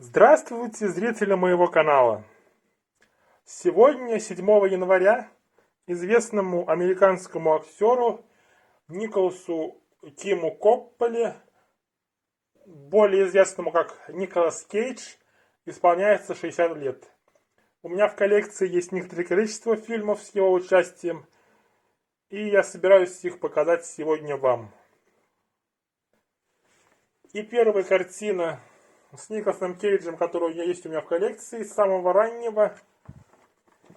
Здравствуйте, зрители моего канала! Сегодня, 7 января, известному американскому актеру Николасу Киму Копполе, более известному как Николас Кейдж, исполняется 60 лет. У меня в коллекции есть некоторое количество фильмов с его участием, и я собираюсь их показать сегодня вам. И первая картина с Николасом Кейджем, которая есть у меня в коллекции, с самого раннего,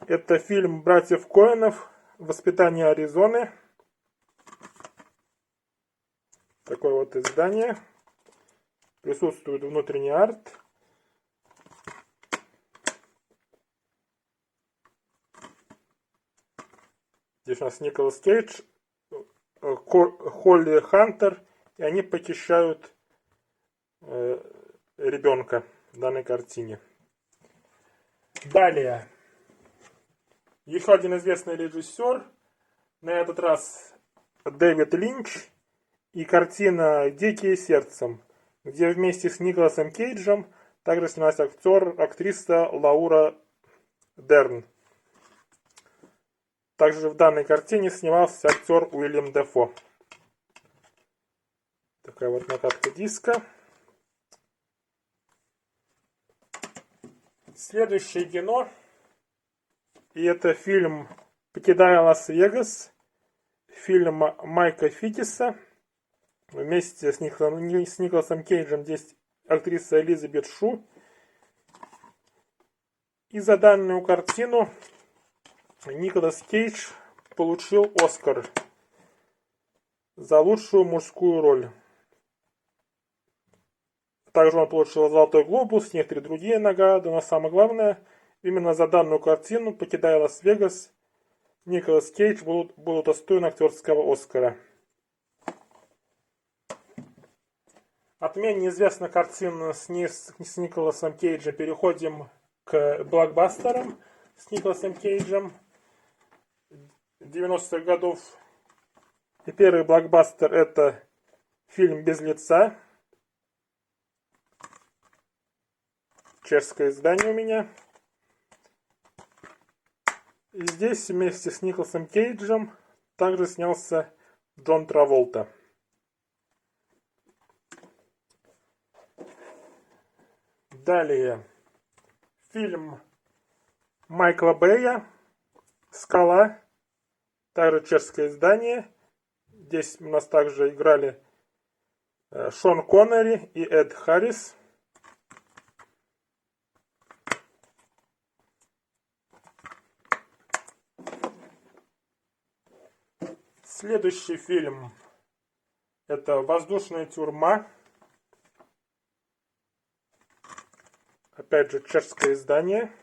это фильм братьев Коэнов «Воспитание Аризоны». Такое вот издание. Присутствует внутренний арт. Здесь у нас Николас Кейдж, Холли Хантер, и они похищают ребенка в данной картине. Далее. Еще один известный режиссер, на этот раз Дэвид Линч, и картина «Дикие сердцем», где вместе с Николасом Кейджем также снялась актриса Лаура Дерн. Также в данной картине снимался актер Уильям Дефо. Такая вот накатка диска. Следующее кино. И это фильм «Покидая Лас-Вегас». Фильм Майка Фитиса. Вместе с Николасом Кейджем здесь актриса Элизабет Шу. И за данную картину Николас Кейдж получил Оскар за лучшую мужскую роль. Также он получил Золотой глобус, некоторые другие награды, но самое главное, именно за данную картину «Покидая Лас-Вегас» Николас Кейдж был удостоен актерского Оскара. От менее известных картин с Николасом Кейджем переходим к блокбастерам с Николасом Кейджем 90-х годов. И первый блокбастер — это фильм «Без лица». Чешское издание у меня. И здесь вместе с Николасом Кейджем также снялся Джон Траволта. Далее. Фильм Майкла Бэя «Скала». Также чешское издание. Здесь у нас также играли Шон Коннери и Эд Харрис. Следующий фильм — это «Воздушная тюрьма». Опять же, чешское издание.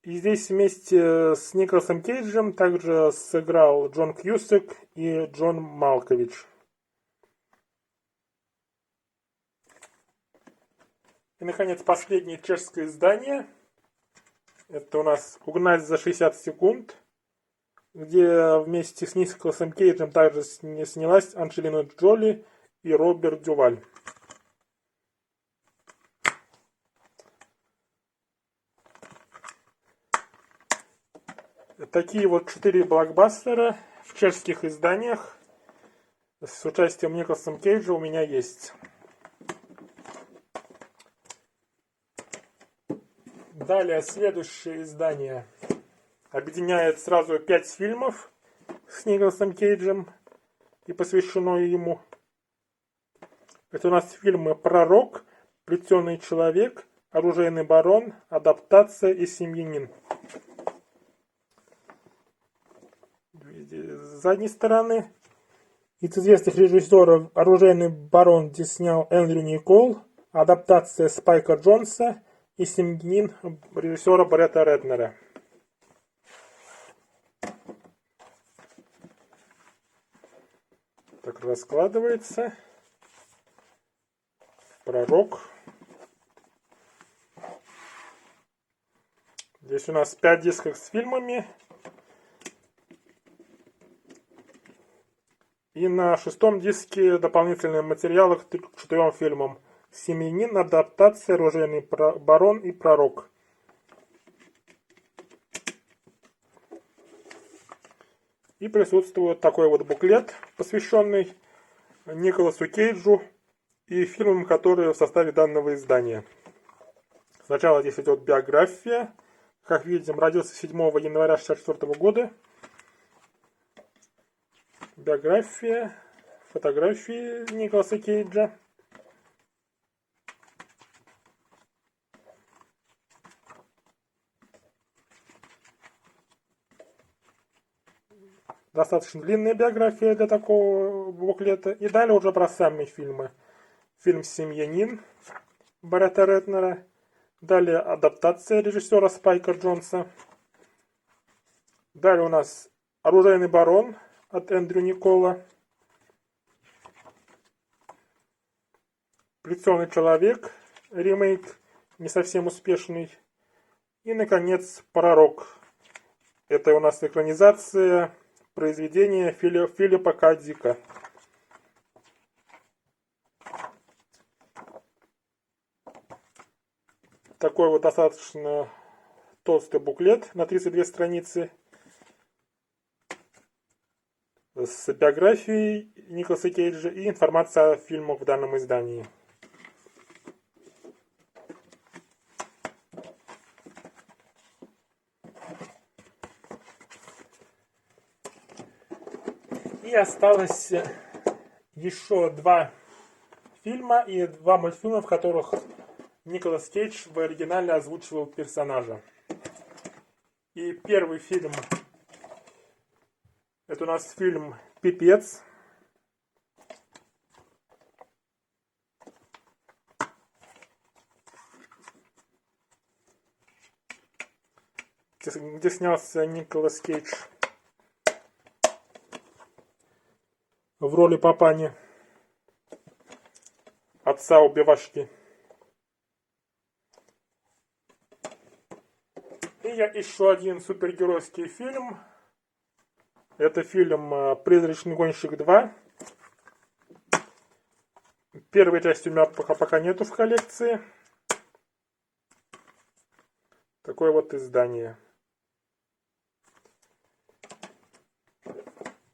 И здесь вместе с Николасом Кейджем также сыграл Джон Кьюсак и Джон Малкович. И, наконец, последнее чешское издание. Это у нас «Угнать за 60 секунд», где вместе с Николасом Кейджем также снялась Анджелина Джоли и Роберт Дюваль. Такие вот 4 блокбастера в чешских изданиях с участием Николаса Кейджа у меня есть. Далее, следующее издание объединяет сразу 5 фильмов с Николасом Кейджем и посвящено ему. Это у нас фильмы «Пророк», «Плетеный человек», «Оружейный барон», «Адаптация» и «Семьянин». С задней стороны из известных режиссеров «Оружейный барон», где снял Эндрю Никол, «Адаптация» Спайка Джонса и «Семьянин» режиссера Бретта Рэтнера. Так раскладывается. «Пророк». Здесь у нас 5 дисков с фильмами. И И на 6-м диске дополнительные материалы к 4 фильмам. «Семьянин», «Адаптация», «Оружейный барон» и «Пророк». И присутствует такой вот буклет, посвященный Николасу Кейджу и фильмам, которые в составе данного издания. Сначала здесь идет биография. Как видим, родился 7 января 1964 года. Биография, фотографии Николаса Кейджа. Достаточно длинная биография для такого буклета. И далее уже про сами фильмы. Фильм «Семьянин» Бретта Рэтнера. Далее адаптация режиссера Спайка Джонса. Далее у нас «Оружейный барон» от Эндрю Никола. «Плетеный человек» ремейк, не совсем успешный. И, наконец, «Пророк». Это у нас экранизация произведения Филиппа К. Дика. Такой вот достаточно толстый буклет на 32 страницы с биографией Николаса Кейджа и информация о фильмах в данном издании. И осталось еще 2 фильма и 2 мультфильма, в которых Николас Кейдж в оригинале озвучивал персонажа. И первый фильм, это у нас фильм «Пипец». Где снялся Николас Кейдж в роли папани, отца убивашки. И еще один супергеройский фильм. Это фильм «Призрачный гонщик 2». Первой части у меня пока нету в коллекции. Такое вот издание.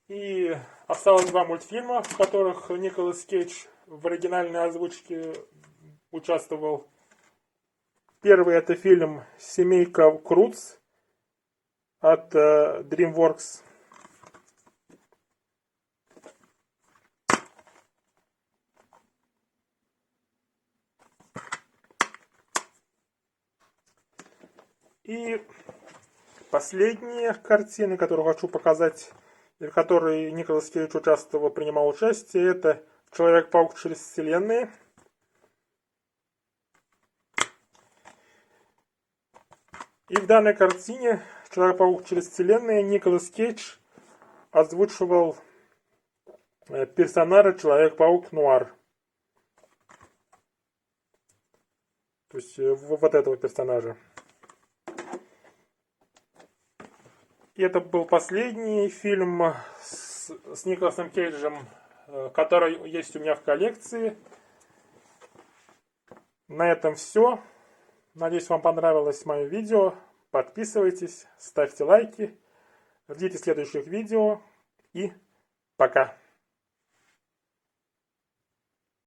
И осталось 2 мультфильма, в которых Николас Кейдж в оригинальной озвучке участвовал. Первый это фильм «Семейка Крудс» от DreamWorks. И последние картины, которые хочу показать, в которой Николас Кейдж принимал участие, это «Человек-паук через вселенные». И в данной картине «Человек-паук через вселенные» Николас Кейдж озвучивал персонажа Человек-паук Нуар. То есть вот этого персонажа. И это был последний фильм с Николасом Кейджем, который есть у меня в коллекции. На этом все. Надеюсь, вам понравилось мое видео. Подписывайтесь, ставьте лайки. Ждите следующих видео. И пока.